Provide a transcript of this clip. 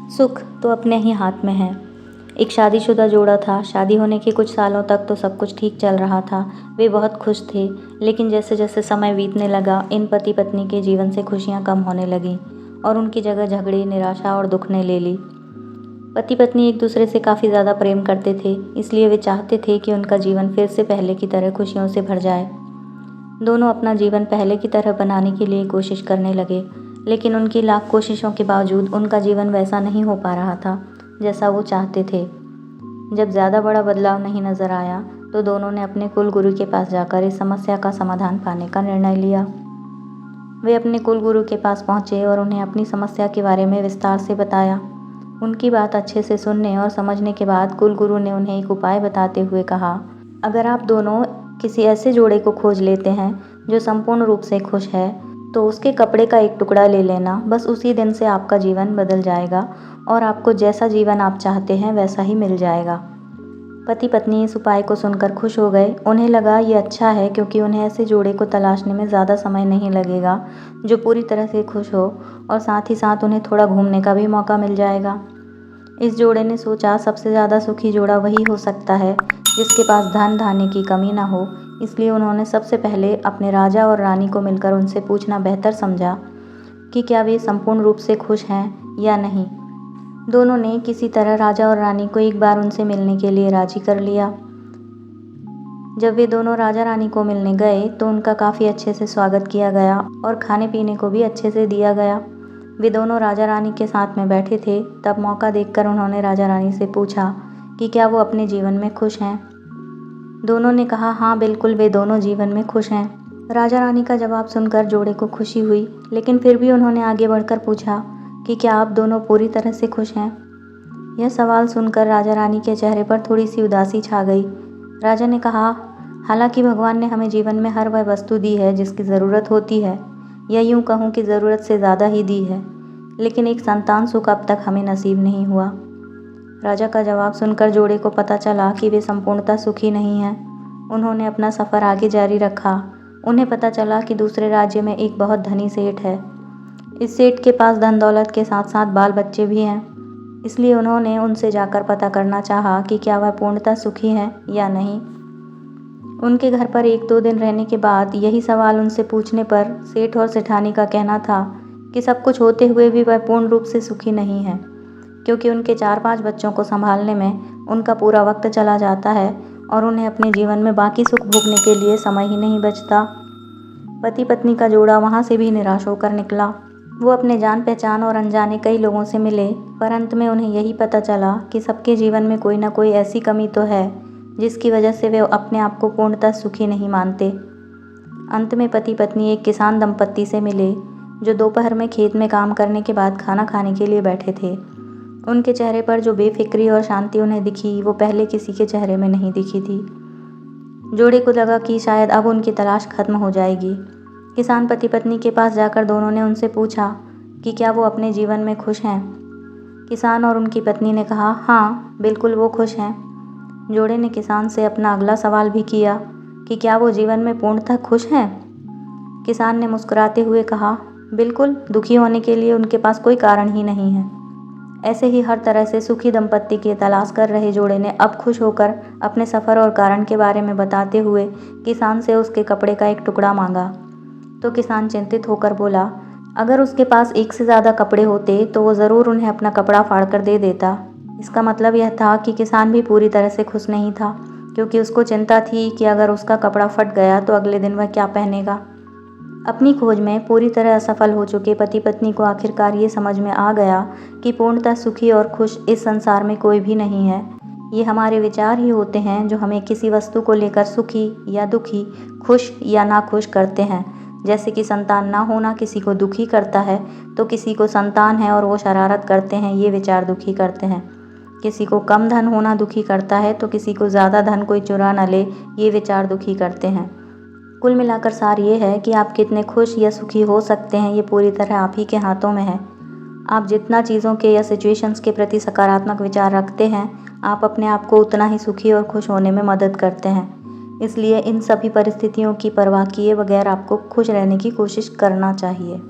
सुख तो अपने ही हाथ में है। एक शादीशुदा जोड़ा था। शादी होने के कुछ सालों तक तो सब कुछ ठीक चल रहा था। वे बहुत खुश थे, लेकिन जैसे जैसे समय बीतने लगा, इन पति पत्नी के जीवन से खुशियां कम होने लगीं और उनकी जगह झगड़े, निराशा और दुख ने ले ली। पति पत्नी एक दूसरे से काफ़ी ज़्यादा प्रेम करते थे, इसलिए वे चाहते थे कि उनका जीवन फिर से पहले की तरह खुशियों से भर जाए। दोनों अपना जीवन पहले की तरह बनाने के लिए कोशिश करने लगे, लेकिन उनकी लाख कोशिशों के बावजूद उनका जीवन वैसा नहीं हो पा रहा था जैसा वो चाहते थे। जब ज़्यादा बड़ा बदलाव नहीं नज़र आया, तो दोनों ने अपने कुल गुरु के पास जाकर इस समस्या का समाधान पाने का निर्णय लिया। वे अपने कुल गुरु के पास पहुँचे और उन्हें अपनी समस्या के बारे में विस्तार से बताया। उनकी बात अच्छे से सुनने और समझने के बाद कुल गुरु ने उन्हें एक उपाय बताते हुए कहा, अगर आप दोनों किसी ऐसे जोड़े को खोज लेते हैं जो संपूर्ण रूप से खुश है, तो उसके कपड़े का एक टुकड़ा ले लेना। बस उसी दिन से आपका जीवन बदल जाएगा और आपको जैसा जीवन आप चाहते हैं वैसा ही मिल जाएगा। पति पत्नी इस उपाय को सुनकर खुश हो गए। उन्हें लगा ये अच्छा है, क्योंकि उन्हें ऐसे जोड़े को तलाशने में ज़्यादा समय नहीं लगेगा जो पूरी तरह से खुश हो, और साथ ही साथ उन्हें थोड़ा घूमने का भी मौका मिल जाएगा। इस जोड़े ने सोचा, सबसे ज़्यादा सुखी जोड़ा वही हो सकता है जिसके पास धन धान्य की कमी ना हो। इसलिए उन्होंने सबसे पहले अपने राजा और रानी को मिलकर उनसे पूछना बेहतर समझा कि क्या वे संपूर्ण रूप से खुश हैं या नहीं। दोनों ने किसी तरह राजा और रानी को एक बार उनसे मिलने के लिए राजी कर लिया। जब वे दोनों राजा रानी को मिलने गए तो उनका काफ़ी अच्छे से स्वागत किया गया और खाने पीने को भी अच्छे से दिया गया। वे दोनों राजा रानी के साथ में बैठे थे, तब मौका देखकर उन्होंने राजा रानी से पूछा कि क्या वो अपने जीवन में खुश हैं। दोनों ने कहा, हाँ बिल्कुल, वे दोनों जीवन में खुश हैं। राजा रानी का जवाब सुनकर जोड़े को खुशी हुई, लेकिन फिर भी उन्होंने आगे बढ़कर पूछा कि क्या आप दोनों पूरी तरह से खुश हैं। यह सवाल सुनकर राजा रानी के चेहरे पर थोड़ी सी उदासी छा गई। राजा ने कहा, हालांकि भगवान ने हमें जीवन में हर वह वस्तु दी है जिसकी ज़रूरत होती है, या यूँ कहूँ कि ज़रूरत से ज़्यादा ही दी है, लेकिन एक संतान सुख अब तक हमें नसीब नहीं हुआ। राजा का जवाब सुनकर जोड़े को पता चला कि वे संपूर्णतः सुखी नहीं हैं। उन्होंने अपना सफ़र आगे जारी रखा। उन्हें पता चला कि दूसरे राज्य में एक बहुत धनी सेठ है। इस सेठ के पास धन दौलत के साथ साथ बाल बच्चे भी हैं, इसलिए उन्होंने उनसे जाकर पता करना चाहा कि क्या वह पूर्णतः सुखी हैं या नहीं। उनके घर पर 1-2 दिन रहने के बाद यही सवाल उनसे पूछने पर सेठ और सेठानी का कहना था कि सब कुछ होते हुए भी वह पूर्ण रूप से सुखी नहीं है, क्योंकि उनके 4-5 बच्चों को संभालने में उनका पूरा वक्त चला जाता है और उन्हें अपने जीवन में बाकी सुख भोगने के लिए समय ही नहीं बचता। पति पत्नी का जोड़ा वहाँ से भी निराश होकर निकला। वो अपने जान पहचान और अनजाने कई लोगों से मिले, पर अंत में उन्हें यही पता चला कि सबके जीवन में कोई ना कोई ऐसी कमी तो है जिसकी वजह से वे अपने आप को पूर्णतः सुखी नहीं मानते। अंत में पति पत्नी एक किसान दंपत्ति से मिले जो दोपहर में खेत में काम करने के बाद खाना खाने के लिए बैठे थे। उनके चेहरे पर जो बेफिक्री और शांति उन्हें दिखी, वो पहले किसी के चेहरे में नहीं दिखी थी। जोड़े को लगा कि शायद अब उनकी तलाश खत्म हो जाएगी। किसान पति पत्नी के पास जाकर दोनों ने उनसे पूछा कि क्या वो अपने जीवन में खुश हैं। किसान और उनकी पत्नी ने कहा, हाँ बिल्कुल, वो खुश हैं। जोड़े ने किसान से अपना अगला सवाल भी किया कि क्या वो जीवन में पूर्णतः खुश हैं। किसान ने मुस्कुराते हुए कहा, बिल्कुल, दुखी होने के लिए उनके पास कोई कारण ही नहीं है। ऐसे ही हर तरह से सुखी दंपत्ति की तलाश कर रहे जोड़े ने अब खुश होकर अपने सफ़र और कारण के बारे में बताते हुए किसान से उसके कपड़े का एक टुकड़ा मांगा। तो किसान चिंतित होकर बोला, अगर उसके पास एक से ज़्यादा कपड़े होते तो वो ज़रूर उन्हें अपना कपड़ा फाड़ कर दे देता। इसका मतलब यह था कि किसान भी पूरी तरह से खुश नहीं था, क्योंकि उसको चिंता थी कि अगर उसका कपड़ा फट गया तो अगले दिन वह क्या पहनेगा। अपनी खोज में पूरी तरह असफल हो चुके पति पत्नी को आखिरकार ये समझ में आ गया कि पूर्णतः सुखी और खुश इस संसार में कोई भी नहीं है। ये हमारे विचार ही होते हैं जो हमें किसी वस्तु को लेकर सुखी या दुखी, खुश या नाखुश करते हैं। जैसे कि संतान ना होना किसी को दुखी करता है, तो किसी को संतान है और वो शरारत करते हैं, ये विचार दुखी करते हैं। किसी को कम धन होना दुखी करता है, तो किसी को ज़्यादा धन कोई चुरा न ले, ये विचार दुखी करते हैं। कुल मिलाकर सार ये है कि आप कितने खुश या सुखी हो सकते हैं, ये पूरी तरह आप ही के हाथों में है। आप जितना चीज़ों के या सिचुएशंस के प्रति सकारात्मक विचार रखते हैं, आप अपने आप को उतना ही सुखी और खुश होने में मदद करते हैं। इसलिए इन सभी परिस्थितियों की परवाह किए बगैर आपको खुश रहने की कोशिश करना चाहिए।